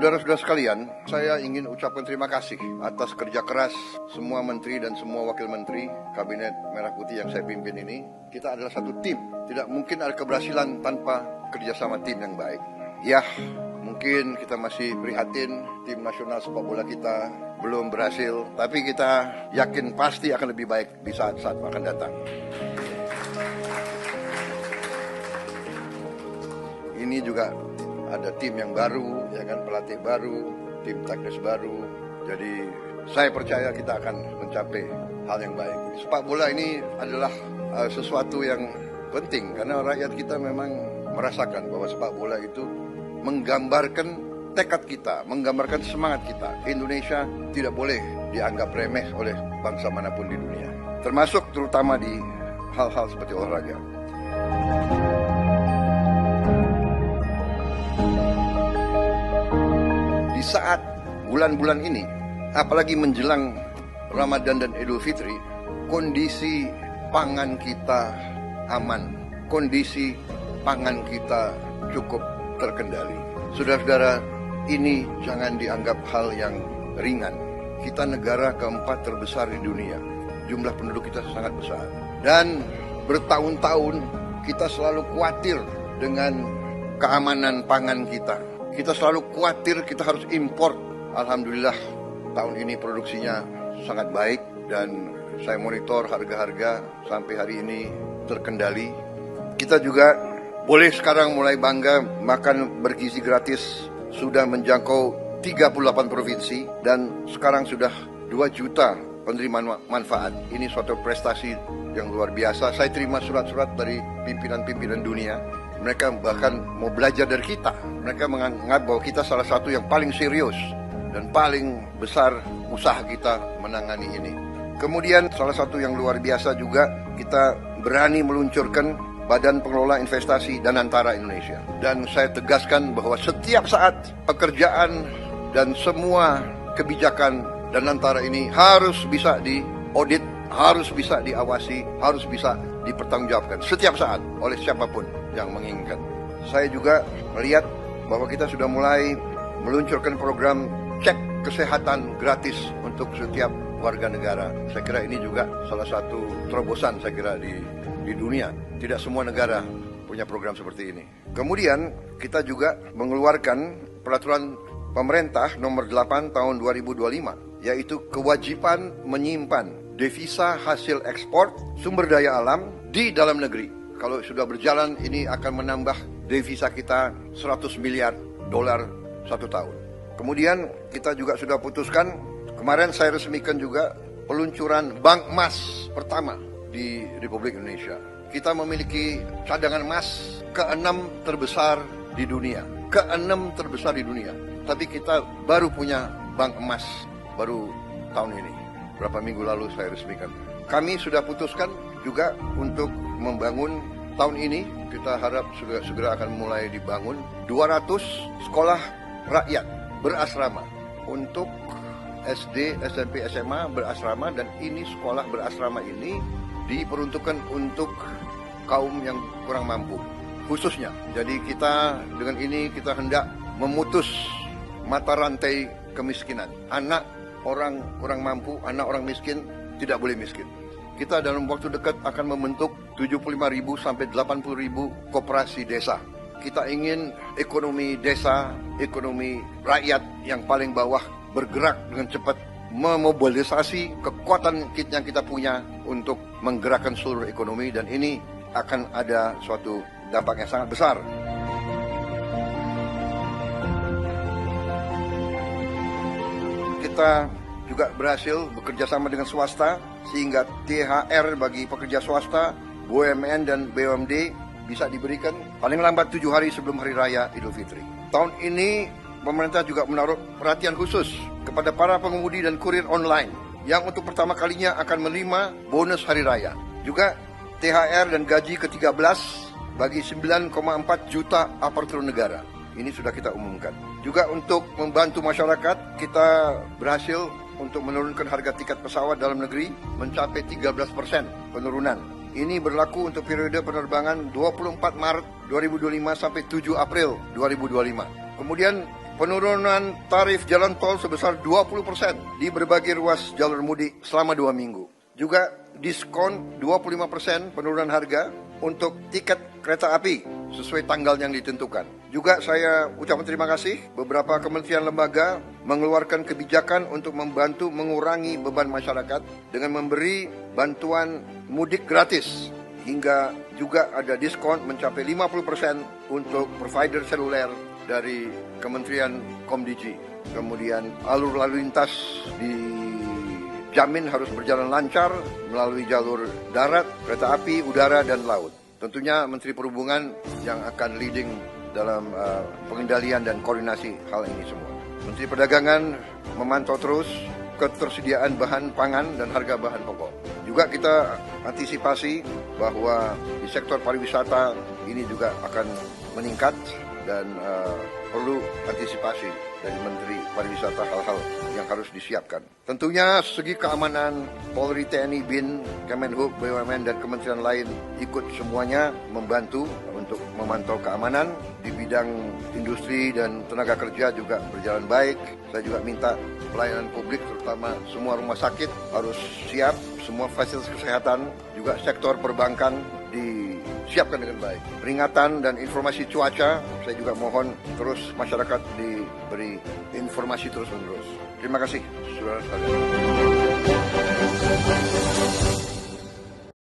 Saudara-saudara sekalian, saya ingin ucapkan terima kasih atas kerja keras semua menteri dan semua wakil menteri Kabinet Merah Putih yang saya pimpin ini. Kita adalah satu tim, tidak mungkin ada keberhasilan tanpa kerjasama tim yang baik. Ya, mungkin kita masih prihatin tim nasional sepak bola kita belum berhasil, tapi kita yakin pasti akan lebih baik di saat-saat akan datang. Ini juga ada tim yang baru, ya kan, pelatih baru, tim teknis baru. Jadi saya percaya kita akan mencapai hal yang baik. Sepak bola ini adalah sesuatu yang penting karena rakyat kita memang merasakan bahwa sepak bola itu menggambarkan tekad kita, menggambarkan semangat kita. Indonesia tidak boleh dianggap remeh oleh bangsa manapun di dunia, termasuk terutama di hal-hal seperti olahraga. Di saat bulan-bulan ini, apalagi menjelang Ramadan dan Idul Fitri, kondisi pangan kita aman, kondisi pangan kita cukup terkendali. Saudara-saudara, ini jangan dianggap hal yang ringan. Kita negara keempat terbesar di dunia, jumlah penduduk kita sangat besar, dan bertahun-tahun kita selalu khawatir dengan keamanan pangan kita. Kita selalu khawatir kita harus impor. Alhamdulillah tahun ini produksinya sangat baik dan saya monitor harga-harga sampai hari ini terkendali. Kita juga boleh sekarang mulai bangga makan bergizi gratis, sudah menjangkau 38 provinsi dan sekarang sudah 2 juta penerima manfaat. Ini suatu prestasi yang luar biasa. Saya terima surat-surat dari pimpinan-pimpinan dunia. Mereka bahkan mau belajar dari kita. Mereka menganggap bahwa kita salah satu yang paling serius dan paling besar usaha kita menangani ini. Kemudian salah satu yang luar biasa juga, kita berani meluncurkan Badan Pengelola Investasi Danantara Indonesia. Dan saya tegaskan bahwa setiap saat pekerjaan dan semua kebijakan Danantara ini harus bisa diaudit, harus bisa diawasi, harus bisa dipertanggungjawabkan setiap saat oleh siapapun yang menginginkan. Saya juga melihat bahwa kita sudah mulai meluncurkan program cek kesehatan gratis untuk setiap warga negara. Saya kira ini juga salah satu terobosan saya kira di dunia. Tidak semua negara punya program seperti ini. Kemudian kita juga mengeluarkan peraturan pemerintah nomor 8 tahun 2025, yaitu kewajiban menyimpan devisa hasil ekspor sumber daya alam di dalam negeri. Kalau sudah berjalan, ini akan menambah devisa kita 100 miliar dolar 1 tahun. Kemudian kita juga sudah putuskan, kemarin saya resmikan juga peluncuran bank emas pertama di Republik Indonesia. Kita memiliki cadangan emas ke-6 terbesar di dunia. Ke-6 terbesar di dunia. Tapi kita baru punya bank emas baru tahun ini. Berapa minggu lalu saya resmikan. Kami sudah putuskan juga untuk membangun tahun ini, kita harap segera akan mulai dibangun 200 sekolah rakyat berasrama untuk SD, SMP, SMA berasrama, dan ini sekolah berasrama ini diperuntukkan untuk kaum yang kurang mampu khususnya. Jadi kita dengan ini kita hendak memutus mata rantai kemiskinan. Anak orang kurang mampu, anak orang miskin tidak boleh miskin. Kita dalam waktu dekat akan membentuk 75.000 sampai 80.000 koperasi desa. Kita ingin ekonomi desa, ekonomi rakyat yang paling bawah bergerak dengan cepat, memobilisasi kekuatan yang kita punya untuk menggerakkan seluruh ekonomi, dan ini akan ada suatu dampak yang sangat besar. Kita juga berhasil bekerja sama dengan swasta sehingga THR bagi pekerja swasta, BUMN dan BUMD bisa diberikan paling lambat 7 hari sebelum Hari Raya Idul Fitri. Tahun ini pemerintah juga menaruh perhatian khusus kepada para pengemudi dan kurir online yang untuk pertama kalinya akan menerima bonus Hari Raya. Juga THR dan gaji ke-13 bagi 9,4 juta aparatur negara. Ini sudah kita umumkan. Juga untuk membantu masyarakat, kita berhasil untuk menurunkan harga tiket pesawat dalam negeri mencapai 13% penurunan. Ini berlaku untuk periode penerbangan 24 Maret 2025 sampai 7 April 2025. Kemudian penurunan tarif jalan tol sebesar 20% di berbagai ruas jalur mudik selama 2 minggu. Juga diskon 25% penurunan harga untuk tiket kereta api sesuai tanggal yang ditentukan. Juga saya ucapkan terima kasih beberapa kementerian lembaga mengeluarkan kebijakan untuk membantu mengurangi beban masyarakat dengan memberi bantuan mudik gratis, hingga juga ada diskon mencapai 50% untuk provider seluler dari Kementerian Komdiji. Kemudian alur lalu lintas dijamin harus berjalan lancar melalui jalur darat, kereta api, udara, dan laut. Tentunya Menteri Perhubungan yang akan leading dalam pengendalian dan koordinasi hal ini semua. Menteri Perdagangan memantau terus ketersediaan bahan pangan dan harga bahan pokok. Juga kita antisipasi bahwa di sektor pariwisata ini juga akan meningkat dan perlu antisipasi dari Menteri Pariwisata hal-hal yang harus disiapkan. Tentunya segi keamanan, Polri, TNI, BIN, Kemenhub, BUMN, dan kementerian lain ikut semuanya membantu untuk memantau keamanan. Di bidang industri dan tenaga kerja juga berjalan baik. Saya juga minta pelayanan publik, terutama semua rumah sakit harus siap, semua fasilitas kesehatan, juga sektor perbankan disiapkan dengan baik. Peringatan dan informasi cuaca, saya juga mohon terus masyarakat diberi informasi terus-menerus. Terima kasih, saudara sekalian.